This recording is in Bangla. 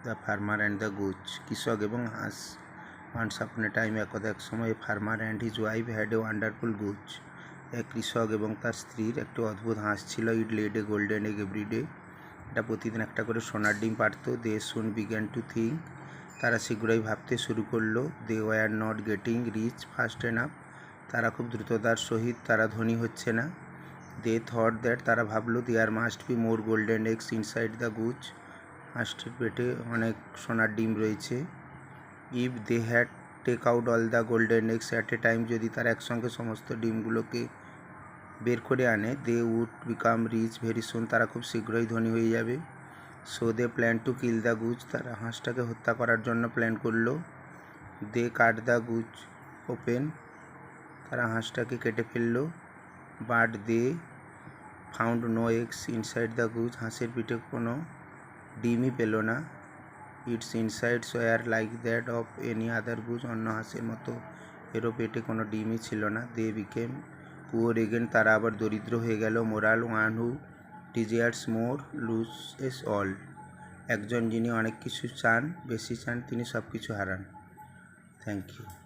The farmer and the goose. কৃষক এবং হাঁস। ওয়ান্স আপন এ টাইম, একদা এক সময়, farmer and his wife had a wonderful goose. এক কৃষক এবং তার স্ত্রীর একটি অদ্ভুত হাঁস ছিল। It laid a golden egg every day. এটা প্রতিদিন একটা করে সোনার ডিম পাড়ত। They soon began to think. তারা শীঘ্রই ভাবতে শুরু করলো। They were not getting rich fast enough. তারা খুব দ্রুততার সহিত তারা ধনী হচ্ছে না। দে থট দ্যাট, তারা ভাবলো, there must be more golden eggs inside the goose. হাঁসটির পেটে অনেক সোনার ডিম রয়েছে। If they had take out all the golden eggs at a time, যদি তারা একসঙ্গে সমস্ত ডিমগুলোকে বের করে আনে, they would become rich very soon. তারা খুব শীঘ্রই ধনী হয়ে যাবে। So they plan to kill the goose. তারা হাঁসটাকে হত্যা করার জন্য প্ল্যান করলো। They cut the goose open. তারা হাঁসটাকে কেটে ফেললো। But they found no eggs inside the goose. হাঁসের পিঠে কোনো ডিমই পেল না। Its insides were like that of any other goose. অন্য হাঁসের মতো এরও পেটে কোনো ডিমই ছিল না। They became poor again. তারা আবার দরিদ্র হয়ে গেল। Moral, one who desires more loses all. একজন যিনি অনেক কিছু চান, বেশি চান, তিনি সব কিছু হারান। Thank you.